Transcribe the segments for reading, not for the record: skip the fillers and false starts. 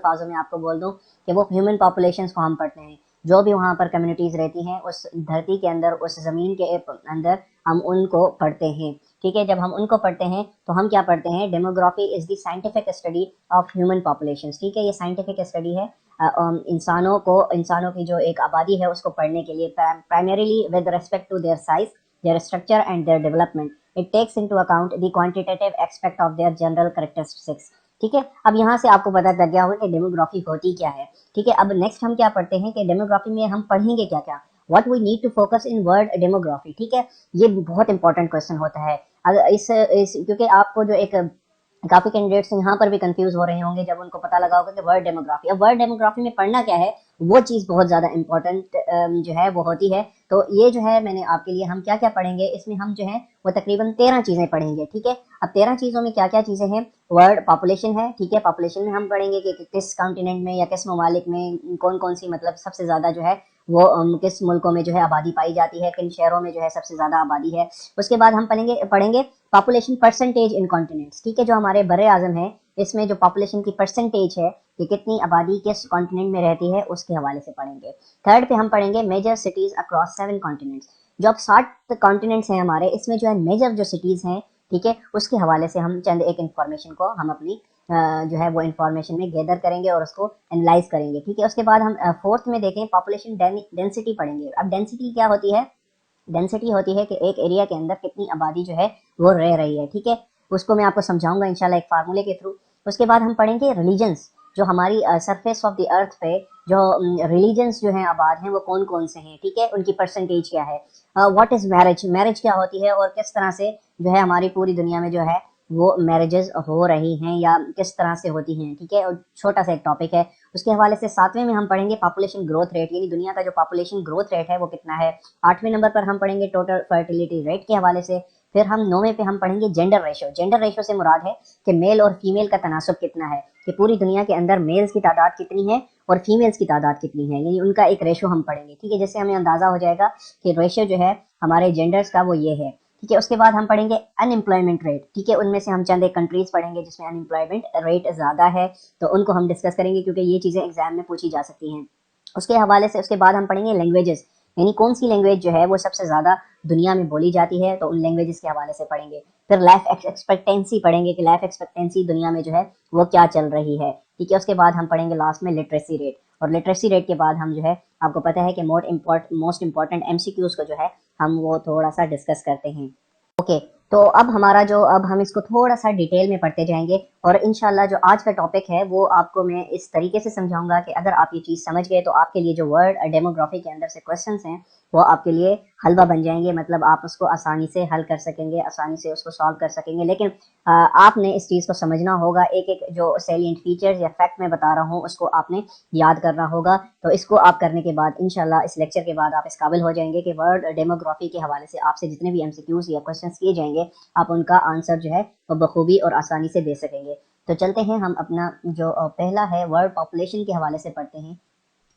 अल्फाजों में आपको बोल दूं कि वो ह्यूमन पॉपुलेशंस को हम पढ़ते हैं, जो भी वहाँ पर कम्युनिटीज़ रहती हैं उस धरती के अंदर, उस ज़मीन के अंदर, हम उनको पढ़ते हैं। ठीक है, जब हम उनको पढ़ते हैं तो हम क्या पढ़ते हैं, demography is the scientific study of human populations. ठीक है, ये साइंटिफिक स्टडी है इंसानों की जो एक आबादी है उसको पढ़ने के लिए, primarily with respect to their size, their structure and their development. It takes into account the quantitative aspect of their general characteristics. ठीक है, अब यहाँ से आपको पता लग गया होगा कि डेमोग्राफी होती क्या है। ठीक है, अब नेक्स्ट हम क्या पढ़ते हैं कि डेमोग्राफी में हम पढ़ेंगे क्या क्या, what we need to focus in word demography. ठीक है, ये बहुत इंपॉर्टेंट क्वेश्चन होता है। अगर इस क्योंकि आपको जो एक काफी कैंडिडेट्स यहाँ पर भी कंफ्यूज हो रहे होंगे जब उनको पता लगा होगा कि वर्ड डेमोग्राफी, अब वर्ड डेमोग्राफी में पढ़ना क्या है, वो चीज बहुत ज्यादा इंपॉर्टेंट जो है वो होती है। तो ये जो है मैंने आपके लिए, हम क्या क्या पढ़ेंगे इसमें, हम जो है वो तकरीबन 13 चीजें पढ़ेंगे। ठीक है, अब 13 चीजों में क्या क्या चीजें हैं, वर्ड पॉपुलेशन है। ठीक है, पॉपुलेशन में हम पढ़ेंगे कि किस कॉन्टिनेंट में या किस ममालिक में कौन कौन सी, मतलब सबसे ज्यादा जो है वो किस मुल्कों में जो है आबादी पाई जाती है, किन शहरों में जो है सबसे ज्यादा आबादी है। उसके बाद हम पढ़ेंगे पॉपुलेशन परसेंटेज इन कॉन्टिनेंट्स। ठीक है, जो हमारे बड़े आजम है इसमें जो पॉपुलेशन की परसेंटेज है कि कितनी आबादी किस कॉन्टिनेंट में रहती है उसके हवाले से पढ़ेंगे। थर्ड पे हम पढ़ेंगे मेजर सिटीज अक्रॉस 7 कॉन्टिनेंट्स। जो अब 60 कॉन्टिनेंट्स हैं हमारे, इसमें जो है मेजर जो सिटीज हैं, ठीक है, उसके हवाले से हम चंद एक इन्फॉर्मेशन को हम अपनी जो है वो इन्फॉर्मेशन में गैदर करेंगे और उसको एनालाइज करेंगे। ठीक है, उसके बाद हम फोर्थ में देखें पॉपुलेशन डेंसिटी पढ़ेंगे। अब डेंसिटी क्या होती है, डेंसिटी होती है कि एक एरिया के अंदर कितनी आबादी जो है वो रह रही है। ठीक है, उसको मैं आपको समझाऊंगा इंशाल्लाह एक फार्मूले के थ्रू। उसके बाद हम पढ़ेंगे रिलीजन्स, जो हमारी सरफेस ऑफ द अर्थ पे जो रिलीजन्स जो हैं आबाद हैं वो कौन कौन से हैं। ठीक है, उनकी परसेंटेज क्या है। व्हाट इज मैरिज, मैरिज क्या होती है और किस तरह से जो है हमारी पूरी दुनिया में जो है वो मैरिजेस हो रही हैं या किस तरह से होती हैं। ठीक है, और छोटा सा एक टॉपिक है। उसके हवाले से 7वें में हम पढ़ेंगे पॉपुलेशन ग्रोथ रेट, यानी दुनिया का जो पॉपुलेशन ग्रोथ रेट है वो कितना है। 8वें नंबर पर हम पढ़ेंगे टोटल फर्टिलिटी रेट के हवाले से। फिर हम 9वें पे हम पढ़ेंगे जेंडर रेशो। जेंडर रेशो से मुराद है कि मेल और फीमेल का तनासब कितना है, कि पूरी दुनिया के अंदर मेल्स की तादाद कितनी है और फीमेल्स की तादाद कितनी है, यानी उनका एक रेशो हम पढ़ेंगे। ठीक है, जिससे हमें अंदाजा हो जाएगा कि रेशो जो है हमारे जेंडर्स का वो ये है। ठीक है, उसके बाद हम पढ़ेंगे अनएम्प्लॉयमेंट रेट। ठीक है, उनमें से हम चंद एक कंट्रीज पढ़ेंगे जिसमें अनएम्प्लॉयमेंट रेट ज्यादा है, तो उनको हम डिस्कस करेंगे क्योंकि ये चीजें एग्जाम में पूछी जा सकती हैं। उसके हवाले से उसके बाद हम पढ़ेंगे लैंग्वेजेस, यानी कौन सी लैंग्वेज जो है वो सबसे ज्यादा दुनिया में बोली जाती है, तो उन लैंग्वेजेस के हवाले से पढ़ेंगे। फिर लाइफ एक्सपेक्टेंसी पढ़ेंगे कि लाइफ एक्सपेक्टेंसी दुनिया में जो है वो क्या चल रही है। ठीक है, उसके बाद हम पढ़ेंगे लास्ट में लिटरेसी रेट, और लिटरेसी रेट के बाद हम जो है आपको पता है कि मोस्ट इंपॉर्टेंट एमसीक्यूज को जो है हम वो थोड़ा सा डिस्कस करते हैं। ओके, तो अब हमारा जो, अब हम इसको थोड़ा सा डिटेल में पढ़ते जाएंगे और इंशाल्लाह जो आज का टॉपिक है वो आपको मैं इस तरीके से समझाऊंगा कि अगर आप ये चीज़ समझ गए तो आपके लिए जो वर्ड डेमोग्राफी के अंदर से क्वेश्चंस हैं वो आपके लिए हलवा बन जाएंगे, मतलब आप उसको आसानी से हल कर सकेंगे, आसानी से उसको सॉल्व कर सकेंगे। लेकिन आपने इस चीज़ को समझना होगा, एक एक जो सैलिएंट फीचर्स या फैक्ट मैं बता रहा हूँ उसको आपने याद करना होगा। तो इसको आप करने के बाद इंशाल्लाह इस लेक्चर के बाद आप इस काबिल हो जाएंगे कि वर्ड डेमोग्राफी के हवाले से आपसे जितने भी एमसीक्यूज या क्वेश्चंस किए जाएंगे आप उनका आंसर जो है वो बखूबी और आसानी से दे सकेंगे। तो चलते हैं हम अपना जो पहला है वर्ल्ड पॉपुलेशन के हवाले से पढ़ते हैं।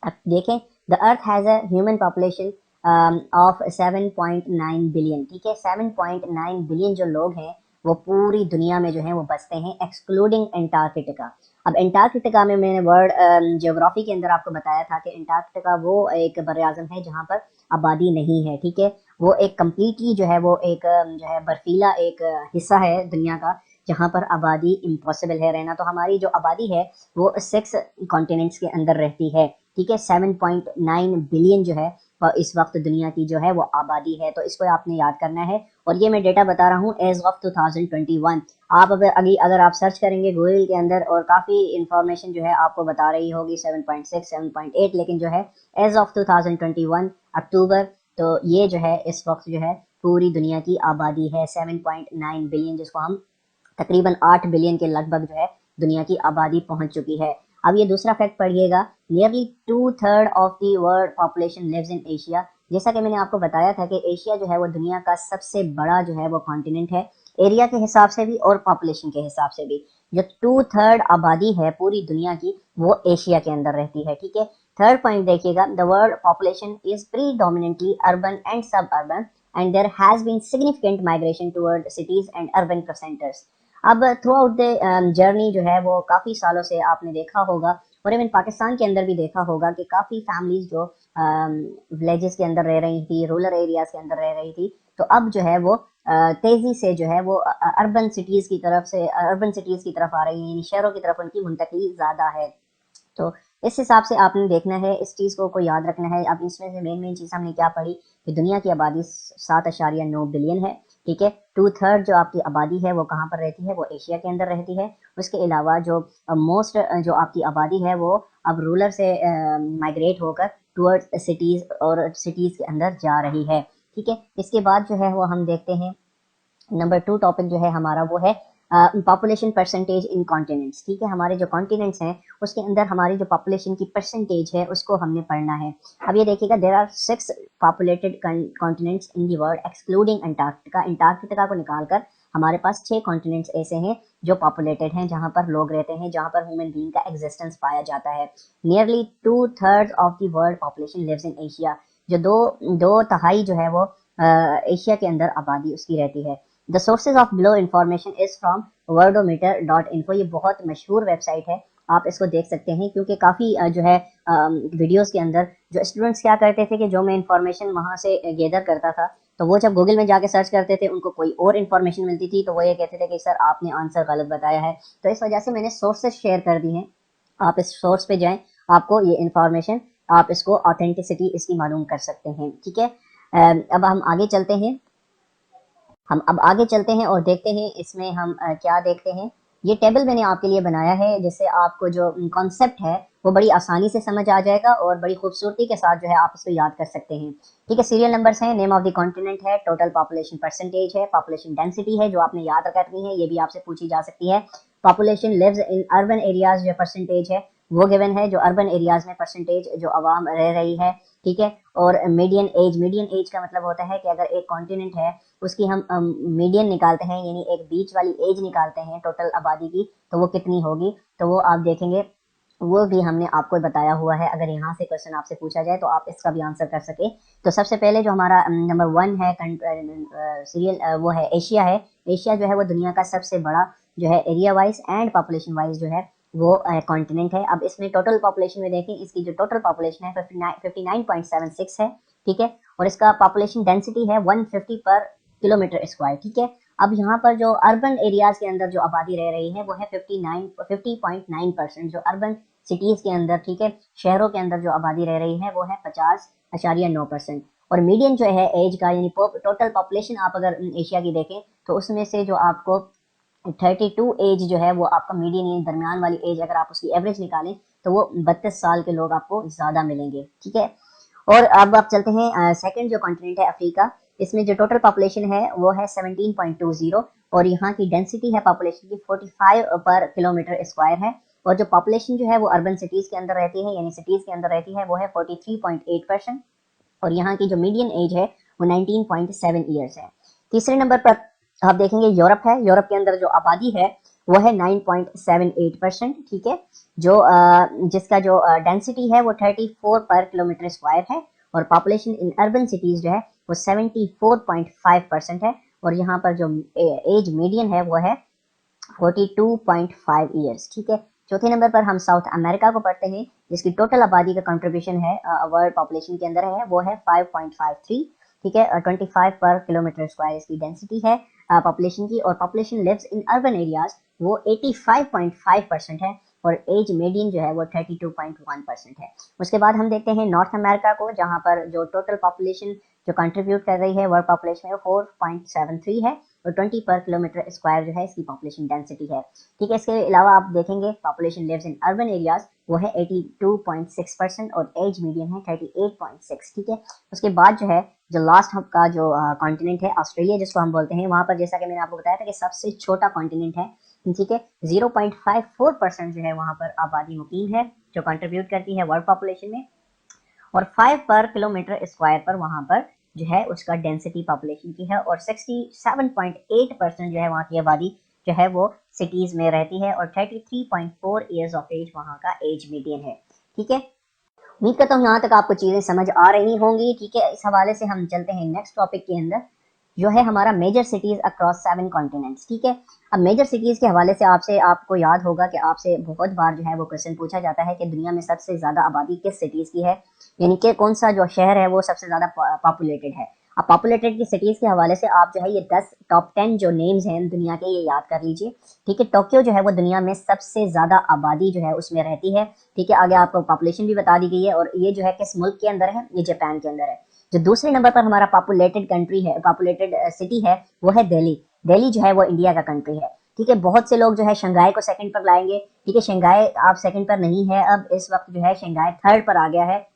अब देखें, the earth has a human population of 7.9 billion. ठीक है, 7.9 बिलियन जो लोग हैं वो पूरी दुनिया में जो है वो बसते हैं, एक्सक्लूडिंग एंटार्कटिका। अब एंटार्कटिका में मैंने वर्ड ज्योग्राफी के अंदर आपको बताया था कि एंटार्कटिका वो एक बर आज़म है जहाँ पर आबादी नहीं है। ठीक है, वो एक कम्प्लीटली जो है वो एक जो है बर्फीला एक हिस्सा है दुनिया का जहाँ पर आबादी इम्पॉसिबल है रहना। तो हमारी जो आबादी है वो 6 कॉन्टिनेंट्स के अंदर रहती है। ठीक है, 7.9 बिलियन जो है इस वक्त दुनिया की जो है वो आबादी है, तो इसको आपने याद करना है। और ये मैं डेटा बता रहा हूँ एज ऑफ 2021। आप अगर आप सर्च करेंगे गूगल के अंदर और काफ़ी इंफॉर्मेशन जो है आपको बता रही होगी 7.6 7.8, लेकिन जो है एज ऑफ 2021 अक्टूबर, तो ये जो है इस वक्त जो है पूरी दुनिया की आबादी है 7.9 बिलियन, जिसको हम तकरीबन 8 बिलियन के लगभग जो है दुनिया की आबादी पहुंच चुकी है। अब ये दूसरा फैक्ट पढ़िएगा, nearly 2/3 of the world population lives in Asia. जैसा कि मैंने आपको बताया था कि एशिया जो है वो दुनिया का सबसे बड़ा जो है वो कॉन्टिनेंट है, एरिया के हिसाब से भी और पॉपुलेशन के हिसाब से भी। जो 2/3 आबादी है पूरी दुनिया की वो एशिया के अंदर रहती है। ठीक है, थर्ड पॉइंट देखिएगा, the world population is predominantly urban and suburban and there has been significant migration toward cities and urban centres. अब थ्रू आउट द जर्नी जो है वो काफ़ी सालों से आपने देखा होगा और इवन पाकिस्तान के अंदर भी देखा होगा कि काफ़ी फैमिलीज जो विलेजेस के अंदर रह रही थी, रूरल एरियाज के अंदर रह रही थी, तो अब जो है वो तेज़ी से जो है वो अर्बन सिटीज़ की तरफ से अर्बन सिटीज़ की तरफ आ रही हैं, यानी शहरों की तरफ उनकी मुंतकली ज़्यादा है। तो इस हिसाब से आपने देखना है, इस चीज़ को याद रखना है। अब इसमें से मेन चीज़ हमने क्या पढ़ी कि दुनिया की आबादी 7.9 बिलियन है, ठीक है। 2/3 जो आपकी आबादी है वो कहाँ पर रहती है, वो एशिया के अंदर रहती है। उसके अलावा जो मोस्ट जो आपकी आबादी है वो अब रूरल से माइग्रेट होकर टूवर्ड्स सिटीज़ और सिटीज़ के अंदर जा रही है, ठीक है। इसके बाद जो है वो हम देखते हैं नंबर 2 टॉपिक जो है हमारा वो है पॉपुलेशन परसेंटेज इन कॉन्टिनेंट्स, ठीक है। हमारे जो कॉन्टिनेंट्स हैं उसके अंदर हमारी जो पॉपुलेशन की परसेंटेज है उसको हमने पढ़ना है। अब ये देखिएगा, there are 6 populated continents in the world excluding Antarctica. Antarctica को निकालकर हमारे पास 6 कॉन्टिनेंट्स ऐसे हैं जो पॉपुलेटेड हैं, जहाँ पर लोग रहते हैं, जहाँ पर ह्यूमन बीइंग का एग्जिस्टेंस पाया जाता है। Nearly 2/3 of the world population lives in Asia. जो दो तिहाई जो है वो एशिया के अंदर आबादी उसकी रहती है। The sources of below information is from worldometer.info। ये बहुत मशहूर वेबसाइट है, आप इसको देख सकते हैं, क्योंकि काफ़ी जो है वीडियोस के अंदर जो स्टूडेंट्स क्या करते थे कि जो मैं इंफॉर्मेशन वहाँ से गैदर करता था, तो वो जब गूगल में जाके सर्च करते थे उनको कोई और इन्फॉर्मेशन मिलती थी, तो वो ये कहते थे कि सर आपने आंसर गलत बताया है। तो इस वजह से मैंने सोर्सेज शेयर कर दी हैं, आप इस सोर्स पे जाएं, आपको ये इन्फॉर्मेशन, आप इसको ऑथेंटिसिटी इसकी मालूम कर सकते हैं, ठीक है। अब हम आगे चलते हैं, और देखते हैं इसमें हम क्या देखते हैं। ये टेबल मैंने आपके लिए बनाया है जिससे आपको जो कॉन्सेप्ट है वो बड़ी आसानी से समझ आ जाएगा और बड़ी खूबसूरती के साथ जो है आप इसको याद कर सकते हैं, ठीक है। सीरियल नंबर्स हैं, नेम ऑफ द कॉन्टिनेंट है, टोटल पॉपुलेशन परसेंटेज है, पॉपुलेशन डेंसिटी है जो आपने याद रखनी है, ये भी आपसे पूछी जा सकती है। Population lives in urban areas जो परसेंटेज है वो गिवन है, जो अर्बन एरियाज में परसेंटेज जो आवाम रह रही है, ठीक है। और मीडियन एज का मतलब होता है कि अगर एक कॉन्टिनेंट है उसकी हम मीडियन निकालते हैं, यानी एक बीच वाली एज निकालते हैं टोटल आबादी की, तो वो कितनी होगी, तो वो आप देखेंगे, वो भी हमने आपको बताया हुआ है। अगर यहाँ से क्वेश्चन आपसे पूछा जाए तो आप इसका भी आंसर कर सके। तो सबसे पहले जो हमारा नंबर 1 है सीरियल वो है एशिया है। एशिया जो है वो दुनिया का सबसे बड़ा जो है area wise and population wise जो है वो कॉन्टिनेंट है। अब इसमें टोटल पॉपुलेशन में देखें, इसकी जो टोटल पॉपुलेशन है 59.76 है, ठीक है। और इसका पॉपुलेशन डेंसिटी है 150 पर किलोमीटर स्क्वायर, ठीक है। अब यहाँ पर जो अर्बन एरियाज के अंदर जो आबादी रह रही है वो है 50.9%, जो अर्बन सिटीज के अंदर, ठीक है, शहरों के अंदर जो आबादी रह रही है वो है 50.9%। और मीडियन जो है एज का, यानी टोटल पॉपुलेशन आप अगर एशिया की देखें तो उसमें से जो आपको 32 एज जो है वो आपका मीडियन, यानी दरमियान वाली एज, अगर आप उसकी एवरेज निकालें तो वो 32 साल के लोग आपको ज़्यादा मिलेंगे, ठीक है। और अब आप चलते हैं सेकंड जो कॉन्टिनेंट है अफ्रीका। इसमें जो टोटल पॉपुलेशन है वो है 17.20 और यहाँ की डेंसिटी है पॉपुलेशन की 45 पर किलोमीटर स्क्वायर है। और जो पॉपुलेशन जो है वो अर्बन सिटीज़ के अंदर रहती है, यानी सिटीज़ के अंदर रहती है, वो है 43.8%। और यहाँ की जो मीडियन एज है वो 19.7 ईयर्स है। तीसरे नंबर पर आप देखेंगे यूरोप है। यूरोप के अंदर जो आबादी है वो है 9.78%, ठीक है। जो जिसका जो डेंसिटी है वो 34 पर किलोमीटर स्क्वायर है। और पॉपुलेशन इन अर्बन सिटीज जो है वो 74.5% है। और यहाँ पर जो एज मीडियन है वो है 42.5 ईयर्स, ठीक है। चौथे नंबर पर हम साउथ अमेरिका को पढ़ते हैं, जिसकी टोटल आबादी का कंट्रीब्यूशन है वर्ल्ड पॉपुलेशन के अंदर है वो है 5.53, ठीक है। 25 पर किलोमीटर स्क्वायर इसकी डेंसिटी है पॉपुलेशन की। और population lives in urban areas वो 85.5% है। और एज मीडियन जो है वो 32.1% है। उसके बाद हम देखते हैं नॉर्थ अमेरिका को, जहाँ पर जो टोटल पॉपुलेशन जो कंट्रीब्यूट कर रही है वर्ल्ड पॉपुलेशन में 4.73 है। और 20 पर किलोमीटर स्क्वायर जो है इसकी पॉपुलेशन डेंसिटी है, ठीक है। इसके अलावा आप देखेंगे population lives in urban areas वो है 82.6% और एज मीडियन है 38.6, ठीक है। उसके बाद जो है जो लास्ट का जो कॉन्टिनेंट है ऑस्ट्रेलिया जिसको हम बोलते हैं, वहाँ पर जैसा कि मैंने आपको बताया था कि सबसे छोटा कॉन्टिनेंट है, ठीक है। 0.54% जो है वहाँ पर आबादी मुकीम है जो कंट्रीब्यूट करती है वर्ल्ड पॉपुलेशन में। और 5 पर किलोमीटर स्क्वायर पर वहाँ पर जो है उसका डेंसिटी पॉपुलेशन की है। और 67.8% जो है वहाँ की आबादी जो है वो सिटीज में रहती है। और 33.4 ईयर्स ऑफ एज वहाँ का एज मीडियन है, ठीक है। उम्मीद करता हूँ यहाँ तक आपको चीज़ें समझ आ रही होंगी, ठीक है। इस हवाले से हम चलते हैं नेक्स्ट टॉपिक के अंदर। जो है हमारा मेजर सिटीज अक्रॉस 7 कॉन्टिनेंट्स। ठीक है, अब मेजर सिटीज के हवाले से आपको याद होगा कि आपसे बहुत बार जो है वो क्वेश्चन पूछा जाता है कि दुनिया में सबसे ज्यादा आबादी किस सिटीज की है, यानी कि कौन सा जो शहर है वो सबसे ज्यादा पॉपुलेटेड है। अब पॉपुलेटेड की सिटीज के हवाले से आप जो है ये 10 टॉप 10 जो नेम्स हैं दुनिया के, ये याद कर लीजिए। ठीक है, टोक्यो जो है वो दुनिया में सबसे ज्यादा आबादी जो है उसमें रहती है। ठीक है, आगे आपको पॉपुलेशन भी बता दी गई है, और ये जो है किस मुल्क के अंदर है, ये जापान के अंदर है। जो दूसरे नंबर पर हमारा पॉपुलेटेड कंट्री है, पॉपुलेटेड सिटी है, वो है दिल्ली। दिल्ली जो है वो इंडिया का कंट्री है। ठीक है, बहुत से लोग जो है शंघाई को सेकंड पर लाएंगे। ठीक है, शंघाई आप सेकंड पर नहीं है, अब इस वक्त जो है शंघाई थर्ड पर आ गया है,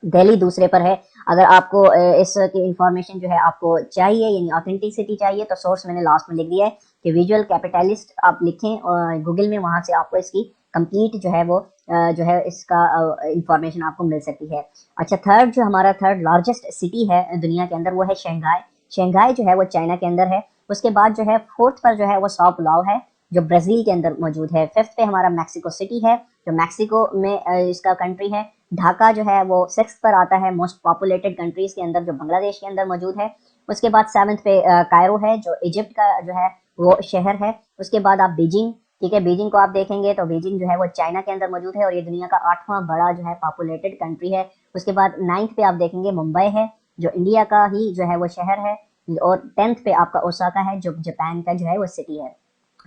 दिल्ली दूसरे पर है। अगर आपको इसकी इंफॉर्मेशन जो है आपको चाहिए, यानी ऑथेंटिसिटी चाहिए, तो सोर्स मैंने लास्ट में लिख दिया है कि विजुअल कैपिटलिस्ट आप लिखें और गूगल में, वहां से आपको इसकी कंप्लीट जो है वो जो है इसका इंफॉर्मेशन आपको मिल सकती है। अच्छा, थर्ड जो हमारा थर्ड लार्जेस्ट सिटी है दुनिया के अंदर वो है शंघाई। शंघाई जो है वो चाइना के अंदर है। उसके बाद जो है फोर्थ पर जो है वो साओ पाउलो है, जो ब्राजील के अंदर मौजूद है। फिफ्थ पे हमारा मैक्सिको सिटी है, जो मैक्सिको में इसका कंट्री है। ढाका जो है वो सिक्स पर आता है मोस्ट पॉपुलेटेड कंट्रीज के अंदर, जो बांग्लादेश के अंदर मौजूद है। उसके बाद सेवंथ पे कायरो है, जो इजिप्ट का जो है वो शहर है। उसके बाद आप बीजिंग, ठीक है, बीजिंग को आप देखेंगे तो बीजिंग जो है वो चाइना के अंदर मौजूद है, और ये दुनिया का 8वां बड़ा जो है पॉपुलेटेड कंट्री है। उसके बाद 9th पे आप देखेंगे मुंबई है, जो इंडिया का ही जो है वो शहर है। और 10th पे आपका ओसाका है, जो जापान का जो है वो सिटी है।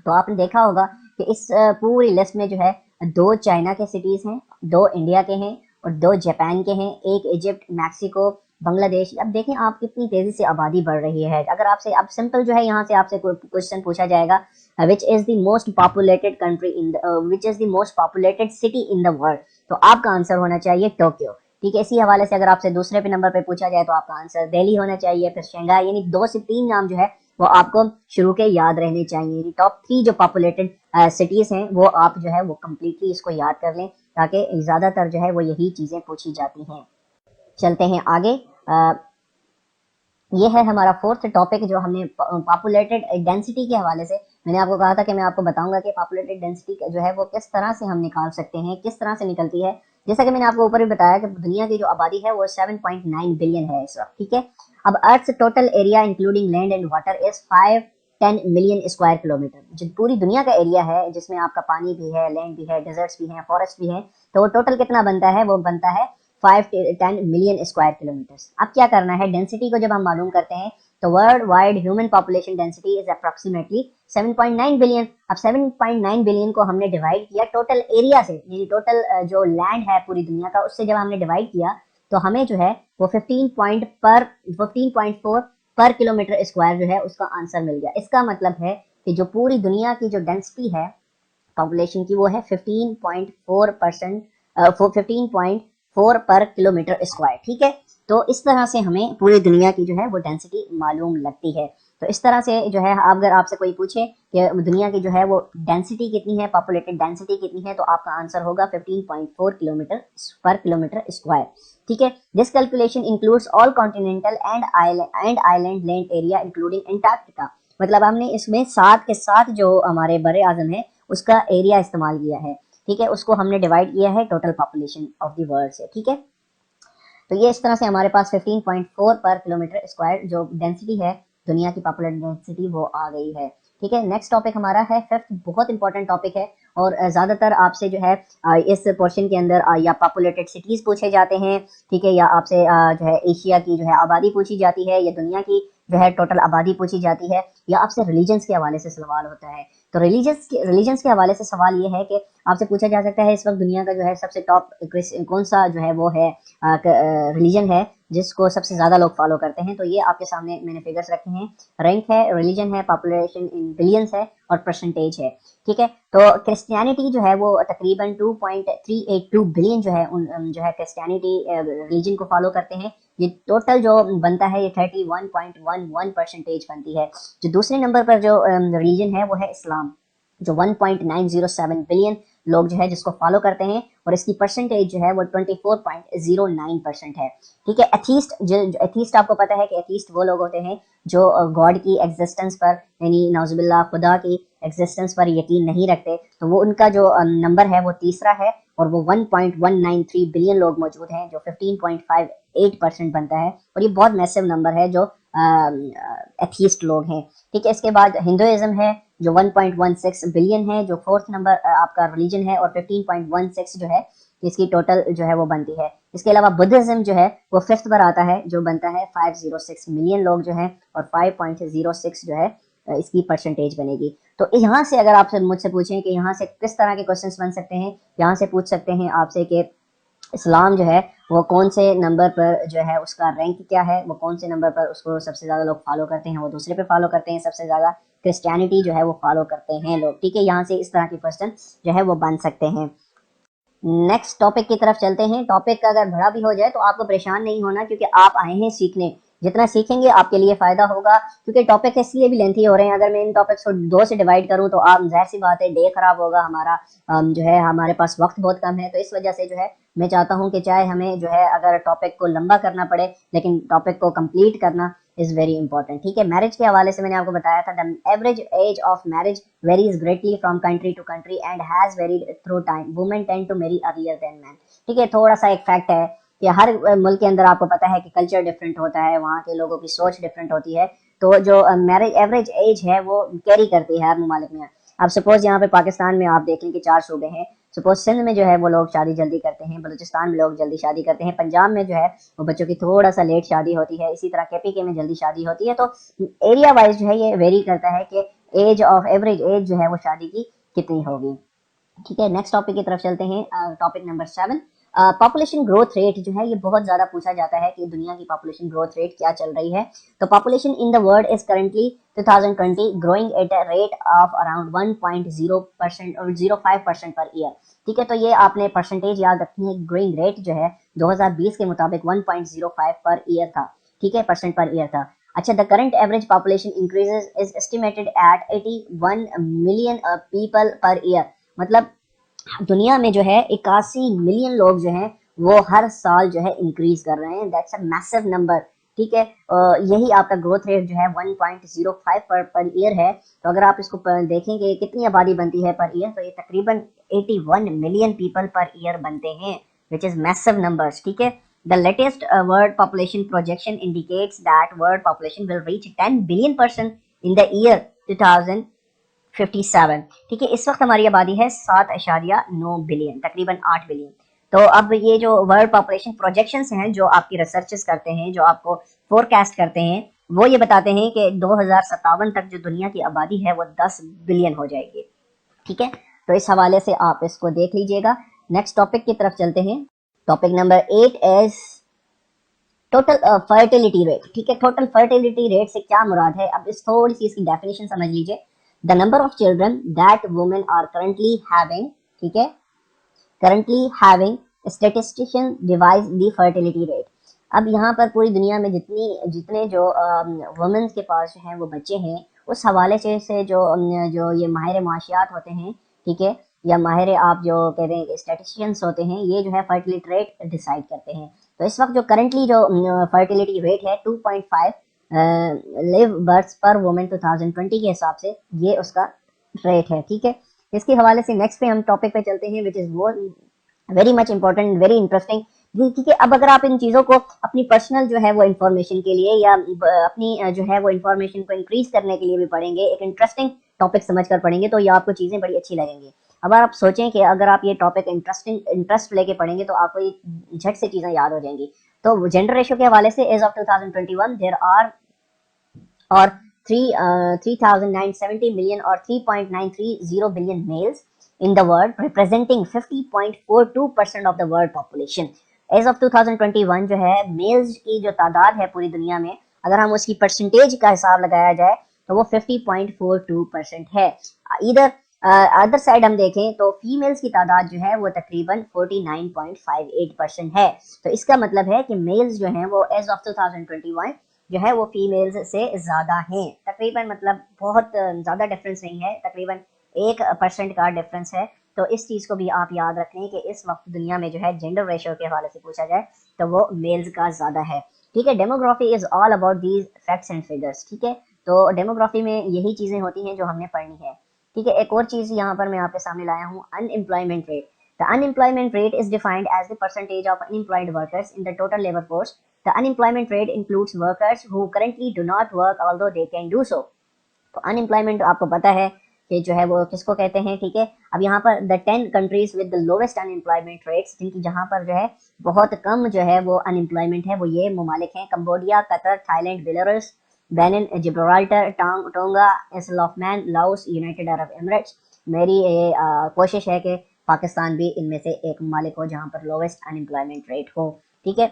तो आपने देखा होगा कि इस पूरी लिस्ट में जो है 2 चाइना के सिटीज हैं, 2 इंडिया के हैं, और 2 जापान के हैं, एक इजिप्ट, मैक्सिको, बांग्लादेश। अब देखें आप कितनी तेजी से आबादी बढ़ रही है। अगर आपसे अब सिंपल जो है यहाँ से आपसे क्वेश्चन पूछा जाएगा, which is the most populated country in which is the most populated city in the world, तो आपका आंसर होना चाहिए टोक्यो। ठीक है, इसी हवाले से अगर आपसे दूसरे पे नंबर पे पूछा जाए तो आपका आंसर दिल्ली होना चाहिए, फिर शंघाई, यानी 2 से 3 नाम जो है वो आपको शुरू के याद रहने चाहिए। टॉप 3 जो पॉपुलेटेड सिटीज हैं वो आप जो है वो कम्प्लीटली इसको याद कर लें, ताकि ज्यादातर जो है वो यही चीजें पूछी जाती हैं। चलते हैं आगे। ये है हमारा फोर्थ टॉपिक, जो हमने पॉपुलेटेड डेंसिटी के हवाले से मैंने आपको कहा था कि मैं आपको बताऊंगा कि पॉपुलेटेड डेंसिटी जो है वो किस तरह से हम निकाल सकते हैं, किस तरह से निकलती है। जैसा कि मैंने आपको ऊपर भी बताया कि दुनिया की जो आबादी है वो 7.9 बिलियन है इस वक्त। ठीक है, अब earth total area including land and water is 510 million square kilometre. जो पूरी दुनिया का एरिया है, जिसमें आपका पानी भी है, लैंड भी है, डेजर्ट्स भी हैं, फॉरेस्ट भी है, तो वो टोटल कितना बनता है, वो बनता है 510 मिलियन स्क्वायर किलोमीटर्स। अब क्या करना है, डेंसिटी को जब हम मालूम करते हैं तो world wide human population density is approximately 7.9 billion. अब 7.9 बिलियन को हमने डिवाइड किया टोटल एरिया से, यानी टोटल जो लैंड है पूरी दुनिया का, उससे जब हमने डिवाइड किया तो हमें जो है वो 15.4 पर किलोमीटर स्क्वायर जो है उसका आंसर मिल गया। इसका मतलब है कि जो पूरी दुनिया की जो डेंसिटी है पॉपुलेशन की वो है 15.4%, 15.4 पर किलोमीटर स्क्वायर। ठीक है, तो इस तरह से हमें पूरी दुनिया की जो है वो डेंसिटी मालूम लगती है। तो इस तरह से जो है अगर आपसे कोई पूछे कि दुनिया की जो है वो डेंसिटी कितनी है, पॉपुलेटेड डेंसिटी कितनी है, तो आपका आंसर होगा 15.4 किलोमीटर पर किलोमीटर स्क्वायर। ठीक है, this calculation includes all continental and island land area including Antarctica. मतलब हमने इसमें 7 के साथ जो हमारे बड़े आजम है उसका एरिया इस्तेमाल किया है। ठीक है, उसको हमने डिवाइड किया है total population of the world से। ठीक है, तो ये इस तरह से हमारे पास 15.4 पर किलोमीटर स्क्वायर जो डेंसिटी है दुनिया की पॉपुलेटेड डेंसिटी वो आ गई है। ठीक है, नेक्स्ट टॉपिक हमारा है फिफ्थ, बहुत इंपॉर्टेंट टॉपिक है, और ज्यादातर आपसे जो है इस पोर्शन के अंदर या पॉपुलेटेड सिटीज पूछे जाते हैं। ठीक है, या आपसे जो है एशिया की जो है आबादी पूछी जाती है, या दुनिया की जो है टोटल आबादी पूछी जाती है, या आपसे रिलीजन्स के हवाले से सवाल होता है। तो रिलीजन्स के हवाले से सवाल ये है कि आपसे पूछा जा सकता है इस वक्त दुनिया का जो है सबसे टॉप कौन सा जो है वो है रिलीजन है जिसको सबसे ज्यादा लोग फॉलो करते हैं। तो ये आपके सामने मैंने फिगर्स रखे हैं, रैंक है, रिलीजन है, पॉपुलेशन इन बिलियंस है, और परसेंटेज है। ठीक है, तो क्रिश्चियनिटी जो है वो तकरीबन 2.382 बिलियन जो है जो है क्रिश्चियनिटी रिलीजन को फॉलो करते हैं। ये टोटल जो बनता है ये 31.11% बनती है। जो दूसरे नंबर पर जो रिलीजन है वो है इस्लाम, जो 1.907 बिलियन लोग जो है जिसको फॉलो करते हैं, और इसकी परसेंटेज जो है वो 24.09% है। ठीक है, एथीस्ट जो एथीस्ट आपको पता है कि एथीस्ट वो लोग होते हैं जो गॉड की एग्जिस्टेंस पर, यानी नाउजुबिल्लाह खुदा की एग्जिस्टेंस पर यकीन नहीं रखते, तो वो उनका जो नंबर है वो तीसरा है, और वो 1.193 बिलियन लोग मौजूद हैं, जो 15.58% बनता है। और ये बहुत मैसिव नंबर है जो एथीस्ट लोग हैं। ठीक है, इसके बाद हिंदुइज्म है जो 1.16 बिलियन है, जो फोर्थ नंबर आपका रिलीजन है, और 15.16 जो है इसकी टोटल जो है वो बनती है। इसके अलावा बुद्धिज्म जो है वो फिफ्थ पर आता है, जो बनता है 506 मिलियन लोग जो हैं, और 5.06 जो है इसकी परसेंटेज बनेगी। तो यहाँ से अगर आपसे मुझसे पूछें कि यहाँ से किस तरह के क्वेश्चंस बन सकते हैं, यहाँ से पूछ सकते हैं आपसे कि इस्लाम जो है वो कौन से नंबर पर जो है उसका रैंक क्या है, वो कौन से नंबर पर उसको सबसे ज़्यादा लोग फॉलो करते हैं, वो दूसरे पे फॉलो करते हैं सबसे ज़्यादा। क्रिश्चियनिटी जो है वो फॉलो करते हैं लोग। ठीक है, यहाँ से इस तरह के क्वेश्चन जो है वो बन सकते हैं। नेक्स्ट टॉपिक की तरफ चलते हैं। टॉपिक अगर बड़ा भी हो जाए तो आपको परेशान नहीं होना, क्योंकि आप आए हैं सीखने। जितना सीखेंगे आपके लिए फायदा होगा, क्योंकि टॉपिक इसलिए भी लेंथी हो रहे हैं। अगर मैं इन टॉपिक्स को दो से डिवाइड करूं तो आप जाहिर सी बात है डे खराब होगा हमारा, जो है हमारे पास वक्त बहुत कम है। तो इस वजह से जो है मैं चाहता हूं कि चाहे हमें जो है अगर टॉपिक को लंबा करना पड़े, लेकिन टॉपिक को कंप्लीट करना इज वेरी इंपॉर्टेंट। ठीक है, मैरिज के हवाले से मैंने आपको बताया था, the average age of marriage varies greatly from country to country and has varied through time. Women tend to marry earlier than man. ठीक है, थोड़ा सा एक फैक्ट है कि हर मुल्क के अंदर आपको पता है कि कल्चर डिफरेंट होता है, वहाँ के लोगों की सोच डिफरेंट होती है। तो जो मैरिज एवरेज एज है वो कैरी करती है हर ममालिक में। अब सपोज यहाँ पे पाकिस्तान में आप देख लें कि 4 सूबे हैं। सपोज सिंध में जो है वो लोग शादी जल्दी करते हैं, बलूचिस्तान में लोग जल्दी शादी करते हैं, पंजाब में जो है वो बच्चों की थोड़ा सा लेट शादी होती है, इसी तरह केपीके में जल्दी शादी होती है। तो एरिया वाइज जो है ये वेरी करता है कि एज ऑफ एवरेज एज जो है वो शादी की कितनी होगी। ठीक है, नेक्स्ट टॉपिक की तरफ चलते हैं। Topic number 7, population growth rate जो है ये बहुत ज्यादा पूछा जाता है कि दुनिया की पॉपुलेशन ग्रोथ रेट क्या चल रही है। तो population in the world is currently 2020 growing at a rate of around 1.0% और 0.5% पर ईयर। ठीक है, तो ये आपने परसेंटेज याद रखनी है। ग्रोइंग रेट जो है 2020 के मुताबिक 1.05 पर ईयर था। ठीक है, परसेंट पर ईयर था। अच्छा, the current average population increases is estimated at 81 million people per year. मतलब दुनिया में जो है 81 मिलियन लोग जो हैं वो हर साल जो है इंक्रीज कर रहे हैं। That's a massive number. ठीक है, यही आपका ग्रोथ रेट जो है 1.05 पर ईयर है। तो अगर आप इसको देखेंगे कितनी आबादी बनती है पर ईयर, तो ये तकरीबन 81 मिलियन पीपल पर ईयर बनते हैं, विच इज मैसिव नंबर्स। ठीक है, the latest world population projection indicates that world population will reach 10 billion person in the year 2057। ठीक है, इस वक्त हमारी आबादी है 7.9 बिलियन, तकरीबन 8 बिलियन। तो अब ये जो वर्ल्ड पॉपुलेशन प्रोजेक्शंस हैं जो आपकी रिसर्चेस करते हैं, जो आपको फोरकास्ट करते हैं, वो ये बताते हैं कि 2057 तक जो दुनिया की आबादी है वो 10 बिलियन हो जाएगी। ठीक है, तो इस हवाले से आप इसको देख लीजिएगा। नेक्स्ट टॉपिक की तरफ चलते हैं। Topic number 8 is total fertility rate. ठीक है, टोटल फर्टिलिटी रेट से क्या मुराद है, अब इस थोड़ी सी इसकी डेफिनेशन समझ लीजिए। The number of children that women are currently having. ठीक है, currently having statistician devise the fertility rate. अब यहाँ पर पूरी दुनिया में जितने जो वुमेन्स के पास जो हैं वो बच्चे हैं, उस हवाले से जो ये माहिर माशियात होते हैं, ठीक है, या माहिर आप जो कह रहे हैं स्टेटिशियंस होते हैं, ये जो है फर्टिलिटी रेट डिसाइड करते हैं। तो इस वक्त जो करंटली जो फर्टिलिटी रेट है 2.5 लिव बर्थ पर वुमेन 2020 के हिसाब से ये उसका रेट है। ठीक है, इसके हवाले से नेक्स्ट पे हम टॉपिक पे चलते हैं, विच इज वो very much important, very interesting. ठीक है, अब अगर आप इन चीज़ों को अपनी पर्सनल जो है वो इन्फॉर्मेशन के लिए या अपनी जो है वो इन्फॉर्मेशन को इंक्रीज करने के लिए भी पढ़ेंगे, एक इंटरेस्टिंग टॉपिक समझकर पढ़ेंगे, तो ये आपको चीज़ें बड़ी अच्छी लगेंगी। अब आप सोचें कि अगर आप ये टॉपिक इंटरेस्ट लेके पढ़ेंगे तो आपको ये झट से चीज़ें याद हो जाएंगी। तो जेंडर रेशियो के हवाले से एज ऑफ 2021 देयर आर और 3,970 million or 3.930 billion males in the world, representing 50.42% of the world population. As of 2021 जो है मेल्स की जो तादाद है पूरी दुनिया में, अगर हम उसकी परसेंटेज का हिसाब लगाया जाए तो वो 50.42% है। इधर अदर साइड हम देखें तो फीमेल्स की तादाद जो है वो तकरीबन 49.58% है। तो इसका मतलब है कि मेल्स जो हैं वो एज ऑफ 2021 जो है वो फीमेल्स से ज्यादा हैं, तकरीबन, मतलब बहुत ज्यादा डिफरेंस नहीं है, तकरीबन 1% का डिफरेंस है। तो इस चीज को भी आप याद रखें कि इस वक्त दुनिया में जो है जेंडर रेशियो के हवाले से पूछा जाए तो वो मेल्स का ज्यादा है। ठीक है, demography is all about these facts and figures. ठीक है, तो डेमोग्राफी में यही चीजें होती हैं जो हमने पढ़नी है। ठीक है, एक और चीज यहाँ पर मैं आपके सामने लाया हूँ, unemployment rate. The unemployment rate is defined as the percentage of unemployed workers in the total labor force the unemployment rate includes workers who currently do not work although they can do so. तो unemployment आपको पता है कि जो है वो किसको कहते हैं, ठीक है। अब यहाँ पर the 10 countries with the lowest unemployment rates, जिनकी जहाँ पर जो है बहुत कम जो है वो अनएम्प्लॉयमेंट है, वो ये ममालिक हैं: Cambodia, Qatar, Thailand, Belarus, Benin, Gibraltar, Tonga, Isle of Man, Laos, United Arab Emirates. मेरी ये कोशिश है कि पाकिस्तान भी इनमें से एक ममालिक हो जहाँ पर लोवेस्ट अनएम्प्लॉयमेंट रेट हो, ठीक है।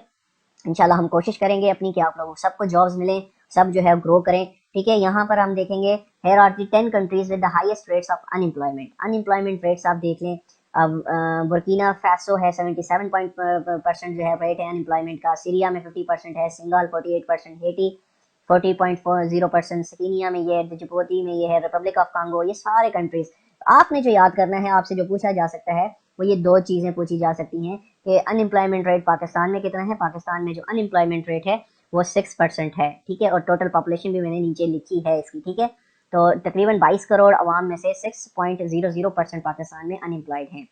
इंशाल्लाह हम कोशिश करेंगे अपनी कि आप लोगों को सबको जॉब्स मिलें, सब जो है ग्रो करें, ठीक है। यहाँ पर हम देखेंगे here are the 10 countries with the highest rates of unemployment. Unemployment rates आप देख लें, अब बुर्किना फासो है 77% जो है रेट है अनएम्प्लॉयमेंट का, सीरिया में 50% है, सिंगाल 48%, हेटी 40.40%, सकीनिया में ये है, जिबूती में ये है, रिपब्लिक ऑफ कांगो, ये सारे कंट्रीज। आपने जो याद करना है, आपसे जो पूछा जा सकता है वो ये दो चीज़ें पूछी जा सकती हैं कि अनएम्प्लॉयमेंट रेट पाकिस्तान में कितना है। पाकिस्तान में जो अनएम्प्लॉयमेंट रेट है वो 6% है, ठीक है। और टोटल पॉपुलेशन भी मैंने नीचे लिखी है इसकी, ठीक है। तो तकरीबन 22 करोड़ अवाम में से 6.00% पाकिस्तान में अनएम्प्लॉयड हैं।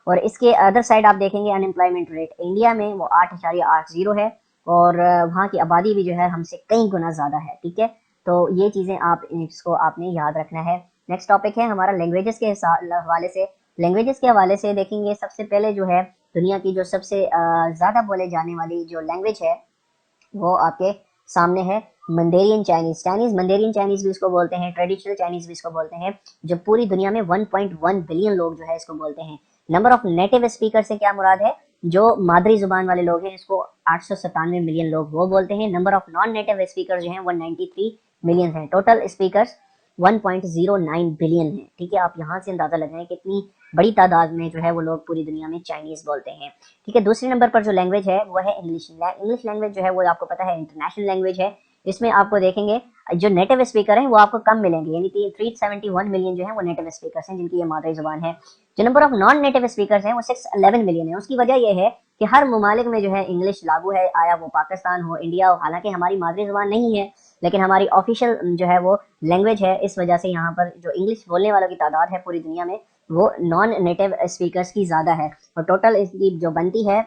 और इसके अदर साइड आप देखेंगे अनएम्प्लॉयमेंट रेट इंडिया में वो 8.80 है, और वहाँ की आबादी भी जो है हमसे कई गुना ज़्यादा है, ठीक है। तो ये चीज़ें आप इसको आपने याद रखना है। नेक्स्ट टॉपिक है हमारा लैंग्वेजेस के हवाले से। लैंग्वेजेस के हवाले से देखेंगे, सबसे पहले जो है दुनिया की जो सबसे ज़्यादा बोले जाने वाली जो लैंग्वेज है वो आपके सामने है मंडेरियन चाइनीज। मंडेरियन चाइनीज भी इसको बोलते हैं, ट्रेडिशनल चाइनीज भी इसको बोलते हैं, जो पूरी दुनिया में 1.1 बिलियन लोग जो है इसको बोलते हैं। नंबर ऑफ नेटिव स्पीकर से क्या मुराद है, जो मादरी जुबान वाले लोग हैं इसको 897 मिलियन लोग वो बोलते हैं। Number of non native speaker जो हैं 193 मिलियन हैं। टोटल स्पीकर्स 1.09 बिलियन है, ठीक है। आप यहाँ से अंदाजा लगाएं कितनी बड़ी तादाद में जो है वो लोग पूरी दुनिया में चाइनीज बोलते हैं, ठीक है। दूसरे नंबर पर जो लैंग्वेज है वो है इंग्लिश। इंग्लिश लैंग्वेज जो है वो आपको पता है इंटरनेशनल लैंग्वेज है। इसमें आपको देखेंगे जो नेटिव स्पीकर हैं वो आपको कम मिलेंगे, यानी कि 371 मिलियन जो है वो नेटिव स्पीकर्स हैं जिनकी ये मादरी जुबान है। जो number of non native speakers हैं वो 611 मिलियन है। उसकी वजह यह है कि हर ममालिक में जो है इंग्लिश लागू है, आया वो पाकिस्तान हो, इंडिया हो। हालांकि हमारी मादरी जुबान नहीं है, लेकिन हमारी ऑफिशियल जो है वो लैंग्वेज है। इस वजह से यहाँ पर जो इंग्लिश बोलने वालों की तादाद है पूरी दुनिया में वो नॉन नेटिव स्पीकर्स की ज़्यादा है। और टोटल इसकी जो बनती है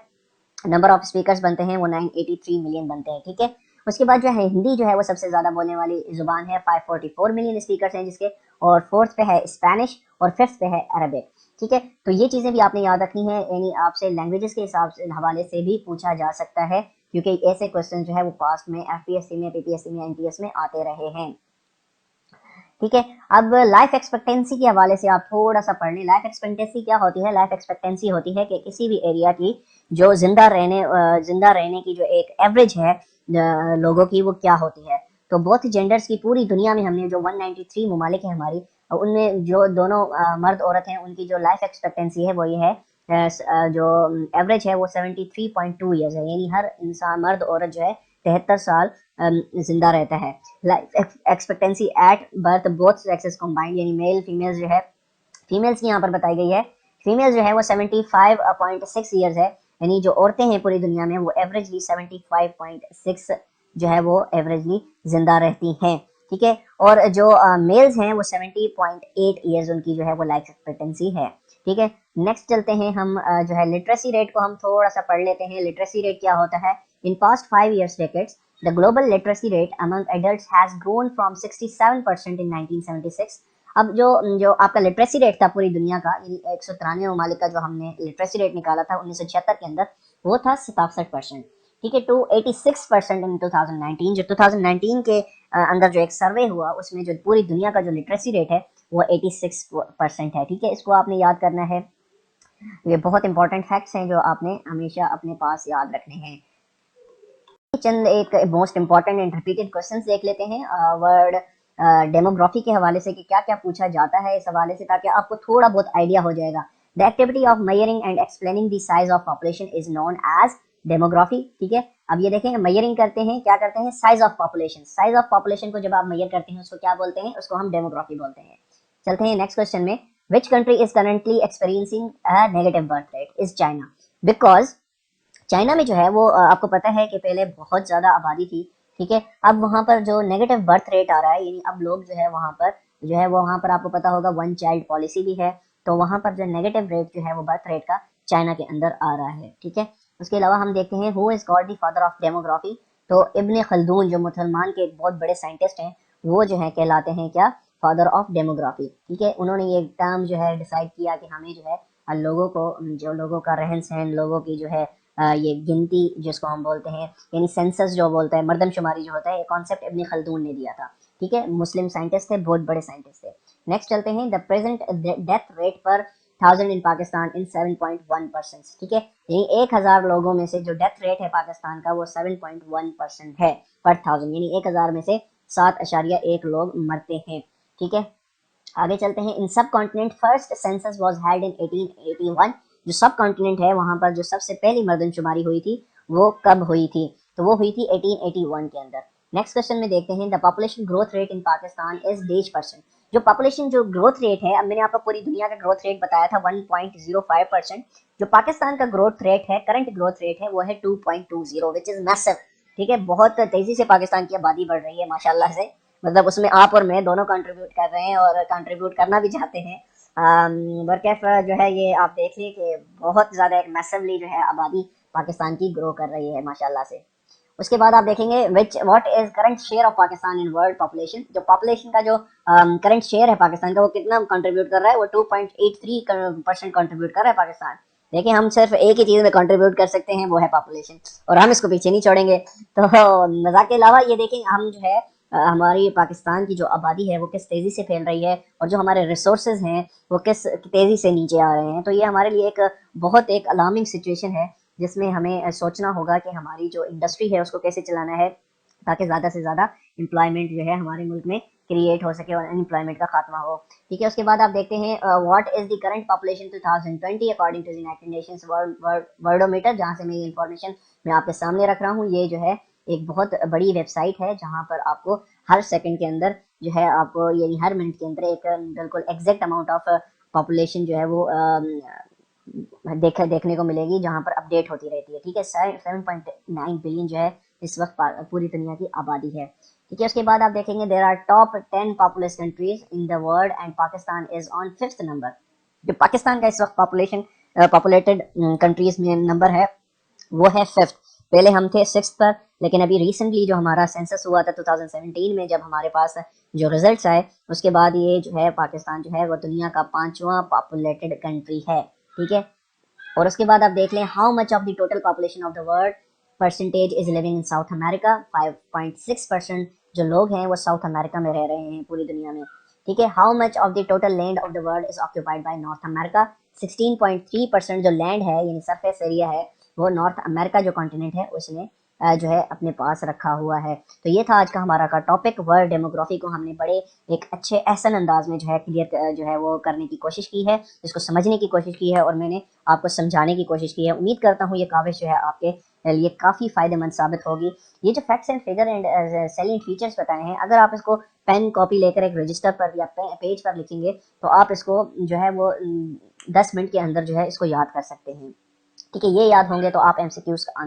नंबर ऑफ स्पीकर्स बनते हैं वो 983 मिलियन बनते हैं, ठीक है। उसके बाद जो है हिंदी जो है वो सबसे ज़्यादा बोलने वाली जुबान है, 544 मिलियन स्पीकर्स हैं जिसके, और फोर्थ पे है स्पेनिश, और फिफ्थ पे है अरबिक, ठीक है। तो ये चीज़ें भी आपने याद रखनी है, यानी आपसे लैंग्वेजेस के हिसाब से हवाले से भी पूछा जा सकता है, क्योंकि ऐसे क्वेश्चन जो है वो पास्ट में एफपीएससी में, पीपीएससी में, एनटीएस में आते रहे हैं, ठीक है। अब लाइफ एक्सपेक्टेंसी के हवाले से आप थोड़ा सा पढ़ लें। लाइफ एक्सपेक्टेंसी क्या होती है? लाइफ एक्सपेक्टेंसी होती है कि किसी भी एरिया की जो जिंदा रहने की जो एक एवरेज है लोगों की, वो क्या होती है। तो बोथ जेंडर्स की पूरी दुनिया में हमने जो 193 ममालिक है हमारी, उनमें जो दोनों मर्द औरत हैं उनकी जो लाइफ एक्सपेक्टेंसी है वो ये है, जो एवरेज है वो 73.2 ईयर्स है, यानी हर इंसान मर्द औरत जो है 73 साल जिंदा रहता है। Life expectancy at birth both sexes combined, यानी मेल फीमेल्स जो है, फीमेल्स की यहाँ पर बताई गई है, फीमेल्स जो है वो 75.6 ईयर्स है, यानी जो औरतें हैं पूरी दुनिया में वो एवरेजली 75.6 जो है वो एवरेजली जिंदा रहती हैं, ठीक है। और जो मेल्स हैं वो 70.8 ईयर्स उनकी जो है वो लाइफ एक्सपेक्टेंसी है, ठीक है। नेक्स्ट चलते हैं हम जो है लिटरेसी रेट को हम थोड़ा सा पढ़ लेते हैं। लिटरेसी रेट क्या होता है? In past 5 years decades the global literacy rate among adults has grown from 67% in 1976। अब जो आपका लिटरेसी रेट था पूरी दुनिया का, यानी 193 ममालिक का जो हमने लिटरेसी रेट निकाला था 1976 के अंदर, वो था 67%, ठीक है, टू 86% इन 2019। जो 2019 के अंदर जो एक सर्वे हुआ उसमें जो पूरी दुनिया का जो लिटरेसी रेट है वो 86% है, ठीक है। इसको आपने याद करना है। ये बहुत इंपॉर्टेंट फैक्ट्स हैं जो आपने हमेशा अपने पास याद रखने हैं। चंद एक most important and repeated questions देख लेते हैं वर्ड डेमोग्राफी के हवाले से कि क्या क्या पूछा जाता है इस हवाले से, ताकि आपको थोड़ा बहुत आइडिया हो जाएगा। The activity of measuring and explaining the size of population is known as demography, ठीक है। अब ये देखें, मेजरिंग करते हैं, क्या करते हैं? Size of population. Size of population को जब आप मेजर करते हैं उसको क्या बोलते हैं? उसको हम डेमोग्राफी बोलते हैं। चलते हैं नेक्स्ट क्वेश्चन में। Which country is currently experiencing a negative birth rate? Is China. Because China में जो है वो आपको पता है कि पहले बहुत ज़्यादा आबादी थी, ठीक है। अब वहाँ पर जो नेगेटिव बर्थ रेट आ रहा है, यानी अब लोग जो है वहाँ पर जो है वो, वहाँ पर आपको पता होगा 1 चाइल्ड पॉलिसी भी है, तो वहाँ पर जो नेगेटिव रेट जो है वो बर्थ रेट का चाइना के अंदर आ रहा है, ठीक है। उसके अलावा हम देखते हैं who is called the father of demography. तो इब्न खल्दून जो मुसलमान के एक बहुत बड़े साइंटिस्ट हैं, वो जो है कहलाते हैं क्या, फादर ऑफ डेमोग्राफी। ठीक है, उन्होंने ये टर्म जो है डिसाइड किया कि हमें जो है लोगों को, जो लोगों का रहन सहन, लोगों की जो है ये गिनती जिसको हम बोलते हैं, यानी सेंसस जो बोलते हैं, मर्दमशुमारी जो होता है, ये कॉन्सेप्ट इब्न खल्दून ने दिया था। ठीक है, मुस्लिम साइंटिस्ट थे, बहुत बड़े साइंटिस्ट थे। नेक्स्ट चलते हैं, द प्रेजेंट डेथ रेट पर 1000 इन पाकिस्तान इन 7.1%। ठीक है, यानी 1000 लोगों में से जो डेथ रेट है पाकिस्तान का वो 7.1% है पर 1000, यानी 1000 में से 7.1 लोग मरते हैं। ठीक है, आगे चलते हैं। इन सब continent first census was held in 1881। जो सब कॉन्टिनेंट है वहां पर जो सबसे पहली मर्दमशुमारी हुई थी वो कब हुई थी, तो वो हुई थी 1881 के अंदर। नेक्स्ट क्वेश्चन में देखते हैं, the population growth rate in Pakistan is %। जो पॉपुलेशन जो ग्रोथ रेट है, अब मैंने आपको पूरी दुनिया का ग्रोथ रेट बताया था 1.05%। जो पाकिस्तान का ग्रोथ रेट है, करंट ग्रोथ रेट है, वो है 2.20, विच इज मैसिव। ठीक है, बहुत तेजी से पाकिस्तान की आबादी बढ़ रही है माशाल्लाह से। मतलब उसमें आप और मैं दोनों कंट्रीब्यूट कर रहे हैं और कंट्रीब्यूट करना भी चाहते हैं। बरकैफ जो है ये आप देखिए कि बहुत ज़्यादा एक मैसिवली जो है आबादी पाकिस्तान की ग्रो कर रही है माशाल्लाह से। उसके बाद आप देखेंगे विच what is current share of Pakistan in world population. जो पॉपुलेशन का जो करंट शेयर है पाकिस्तान का, वो कितना कंट्रीब्यूट कर रहा है, वो 2.83% कंट्रीब्यूट कर रहा है पाकिस्तान। देखिए, हम सिर्फ एक ही चीज़ में कंट्रीब्यूट कर सकते हैं, वो है पॉपुलेशन, और हम इसको पीछे नहीं छोड़ेंगे। तो मजाक के अलावा ये देखें, हम जो है हमारी पाकिस्तान की जो आबादी है वो किस तेज़ी से फैल रही है, और जो हमारे रिसोर्सेज हैं वो किस तेज़ी से नीचे आ रहे हैं। तो ये हमारे लिए एक बहुत एक अलार्मिंग सिचुएशन है, जिसमें हमें सोचना होगा कि हमारी जो इंडस्ट्री है उसको कैसे चलाना है, ताकि ज़्यादा से ज़्यादा एम्प्लॉयमेंट जो है हमारे मुल्क में क्रिएट हो सके और अनएम्प्लॉयमेंट का खात्मा हो। ठीक है, उसके बाद आप देखते हैं what is the current population 2020 according to United Nations Worldometer, जहाँ से मैं ये इन्फॉर्मेशन मैं आपके सामने रख रहा हूँ। ये जो है एक बहुत बड़ी वेबसाइट है, जहाँ पर आपको हर सेकंड के अंदर जो है, आपको यानी हर मिनट के अंदर एक बिल्कुल एग्जैक्ट अमाउंट ऑफ पॉपुलेशन जो है वो देखने को मिलेगी, जहाँ पर अपडेट होती रहती है। ठीक है, 7.9 बिलियन जो है इस वक्त पूरी दुनिया की आबादी है। ठीक है, उसके बाद आप देखेंगे there are top 10 populous countries in the world and Pakistan is on 5th number. जो पाकिस्तान का इस वक्त पॉपुलेटेड कंट्रीज में नंबर है वो है 5th। पहले हम थे 6th पर, लेकिन अभी रिसेंटली जो हमारा सेंसस हुआ था 2017 में, जब हमारे पास जो रिजल्ट्स आए, उसके बाद ये जो है पाकिस्तान जो है वो दुनिया का 5वां पॉपुलेटेड कंट्री है। ठीक है, और उसके बाद आप देख लें how much of the total population of the world percentage is living in south America. 5.6% जो लोग हैं वो साउथ अमेरिका में रह रहे हैं पूरी दुनिया में। ठीक है, how much of the total land of the world is occupied by north America. 16.3% जो लैंड है यानी सरफेस एरिया है, वो नॉर्थ अमेरिका जो कॉन्टिनेंट है उसने जो है अपने पास रखा हुआ है। तो ये था आज का हमारा का टॉपिक। वर्ल्ड डेमोग्राफी को हमने बड़े एक अच्छे एहसन अंदाज में जो है क्लियर जो है वो करने की कोशिश की है, इसको समझने की कोशिश की है, और मैंने आपको समझाने की कोशिश की है। उम्मीद करता हूँ ये काविश जो है आपके लिए काफ़ी फ़ायदेमंद साबित होगी। ये जो facts and figure and selling features बताए हैं, अगर आप इसको पेन कॉपी लेकर एक रजिस्टर पर या पेज पर लिखेंगे तो आप इसको जो है वो 10 मिनट के अंदर जो है इसको याद कर सकते हैं। ठीक है, ये याद होंगे तो आप एमसीक्यूज का